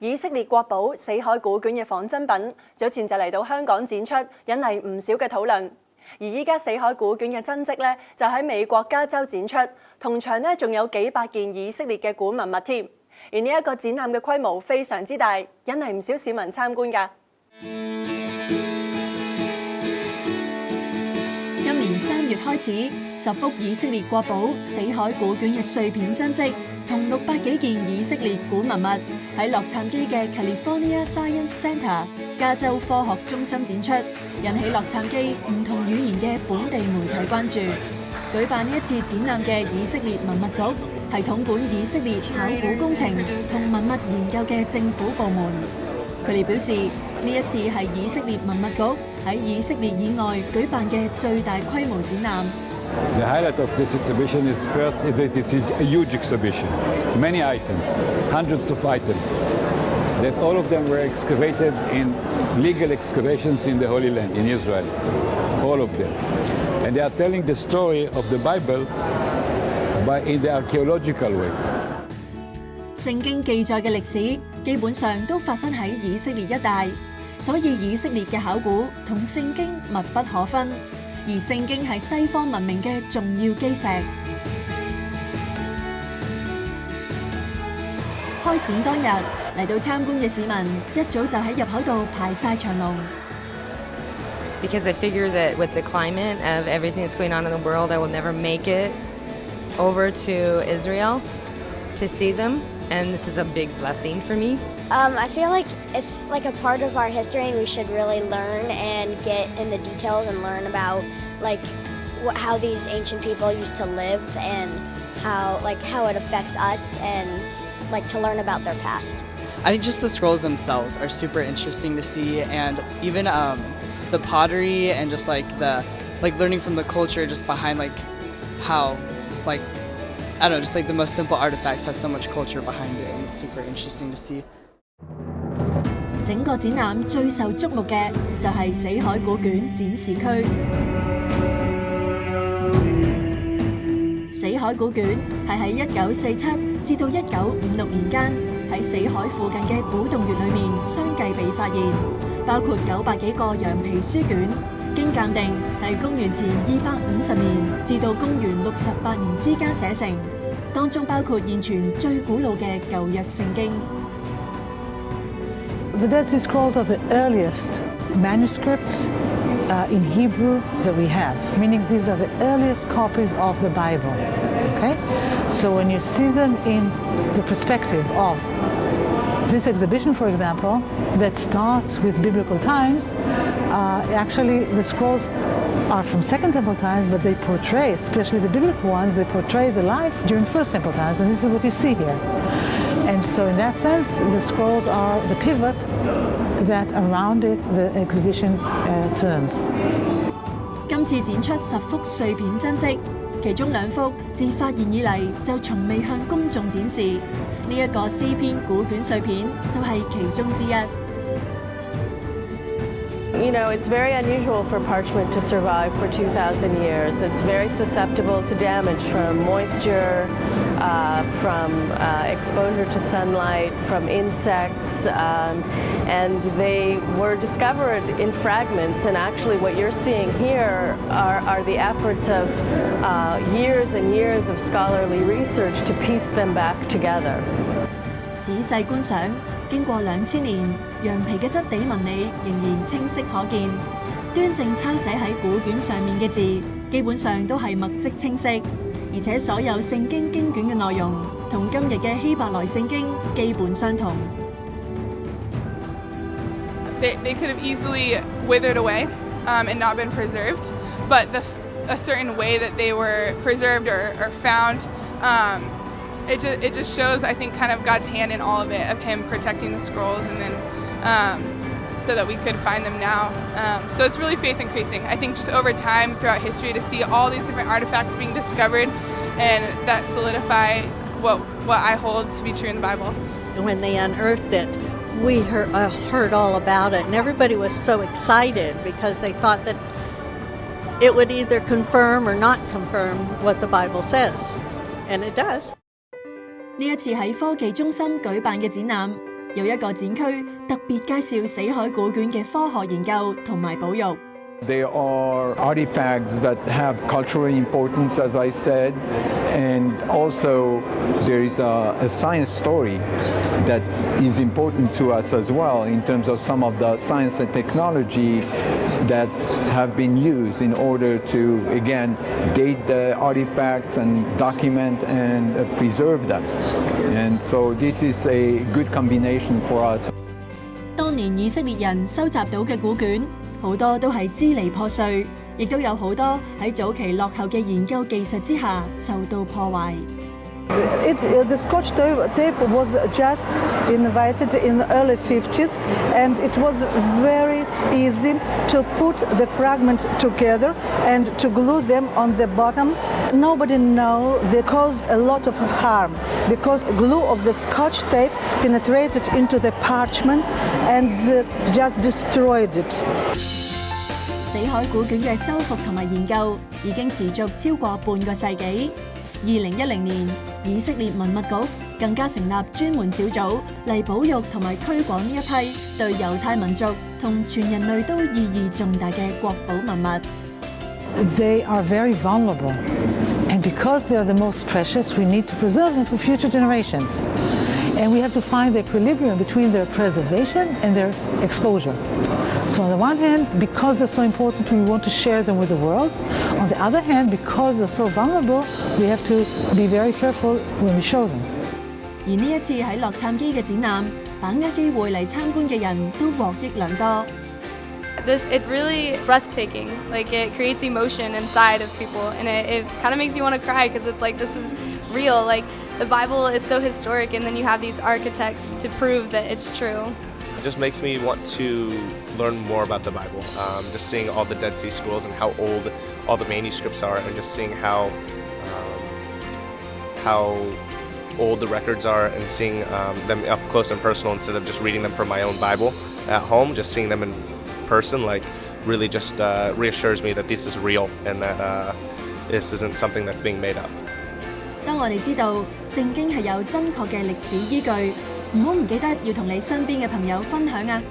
以色列國寶死海古卷嘅仿真品早前就嚟到香港展出，引嚟唔少嘅討論。而依家死海古卷嘅真跡咧，就喺美國加州展出，同場咧仲有幾百件以色列嘅古文物添。而呢一個展覽嘅規模非常之大，引嚟唔少市民參觀㗎。今年3月開始，10幅以色列國寶死海古卷嘅碎片真跡，同600幾件以色列古文物喺洛杉磯嘅 California Science Center 加州科學中心展出，引起洛杉磯唔同語言嘅本地媒體關注。舉辦呢一次展覽嘅以色列文物局係統管以色列考古工程同文物研究嘅政府部門。佢哋表示，呢一次係以色列文物局喺以色列以外舉辦嘅最大規模展覽。The highlight of this exhibition is first that it's a huge exhibition, many items, hundreds of items, that all of them were excavated in legal excavations in the Holy Land, in Israel, all of them. And they are telling the story of the Bible in the archaeological way. 聖經記載嘅歷史基本上都發生喺以色列一帶，所以以色列嘅考古同聖經密不可分。而聖經係西方文明嘅重要基石。開展當日嚟到參觀嘅市民一早就喺入口度排晒長龍。Because I figure that with the climate of everything that's going on in the world, I will never make it over to Israel to see them, and this is a big blessing for me. I feel like it's like a part of our history, and we should really learn and get in the details and learn about like how these ancient people used to live and how it affects us, and like to learn about their past. I think just the scrolls themselves are super interesting to see, and even the pottery and just like learning from the culture just behind like how I don't know, just like the most simple artifacts have so much culture behind it, and it's super interesting to see. 整個展覽最受矚目嘅就係死海古卷展示區。死海古卷係喺1947至到1956年間喺死海附近嘅古洞穴裏面相繼被發現，包括900幾個羊皮書卷，經鑑定係公元前250年至到公元68年之間寫成，當中包括現存最古老嘅舊約聖經。The Dead Sea Scrolls are the earliest manuscripts in Hebrew that we have, meaning these are the earliest copies of the Bible. Okay? So when you see them in the perspective of this exhibition, for example, that starts with biblical times, actually the scrolls are from Second Temple times, but they portray, especially the biblical ones, they portray the life during First Temple times, and this is what you see here. And so in that sense, the scrolls are the pivot that around it the exhibition turns. 今次展出10幅碎片真跡，其中2幅自發現以嚟就從未向公眾展示。呢一個詩篇古卷碎片就係其中之一。You know, it's very unusual for parchment to survive for 2,000 years. It's very susceptible to damage from moisture, from exposure to sunlight, from insects, and they were discovered in fragments. And actually what you're seeing here are the efforts of years and years of scholarly research to piece them back together. 仔細觀賞，經過2000年，羊皮嘅質地紋理仍然清晰可見，端正抄寫喺古卷上面嘅字，基本上都係墨跡清晰，而且所有聖經經卷嘅內容同今日嘅希伯來聖經基本相同。They could have easily withered away and not been preserved, but a certain way that they were preserved or found. It just shows, I think, kind of God's hand in all of it, of Him protecting the scrolls, and then so that we could find them now. So it's really faith increasing. I think just over time, throughout history, to see all these different artifacts being discovered, and that solidify what I hold to be true in the Bible. When they unearthed it, we heard all about it, and everybody was so excited because they thought that it would either confirm or not confirm what the Bible says, and it does. 呢一次喺科技中心舉辦嘅展覽，有一個展區特別介紹死海古卷嘅科學研究同埋保育。They are artifacts that have cultural importance, as I said, and also there is a science story that is important to us as well in terms of some of the science and technology that have been used in order to, again, date the artifacts and document and preserve them. And so this is a good combination for us. 當年以色列人收集到嘅古卷，好多都係支離破碎，亦都有好多喺早期落後嘅研究技術之下受到破壞。The Scotch tape was just invented in the early 50s, and it was very easy to put the fragment together and to glue them on the bottom. Nobody knows they caused a lot of harm because glue of the Scotch tape penetrated into the parchment and just destroyed it. 死海古卷嘅修復同埋研究已經持續超過半個世紀。2010年，以色列文物局更加成立專門小組嚟保育同埋推廣呢一批對猶太民族同全人類都意義重大嘅國寶文物。They are very vulnerable, and because they are the most precious, we need to preserve them for future generations. And we have to find the equilibrium between their preservation and their exposure. So on the one hand, because they're so important, we want to share them with the world. On the other hand, because they're so vulnerable, we have to be very careful when we show them. 而呢一次喺洛杉磯嘅展覽，把握機會嚟參觀嘅人都獲益良多。It's really breathtaking. Like it creates emotion inside of people, and it kind of makes you want to cry because it's like this is real. Like the Bible is so historic, and then you have these architects to prove that it's true. It just makes me want to learn more about the Bible. Just seeing all the Dead Sea Scrolls and how old all the manuscripts are, and just seeing how old the records are, and seeing them up close and personal instead of just reading them from my own Bible at home. Just seeing them in person, like, really just reassures me that this is real and that this isn't something that's being made up. 當我哋知道聖經係有真確嘅歷史依據，唔好唔記得要同你身邊嘅朋友分享啊！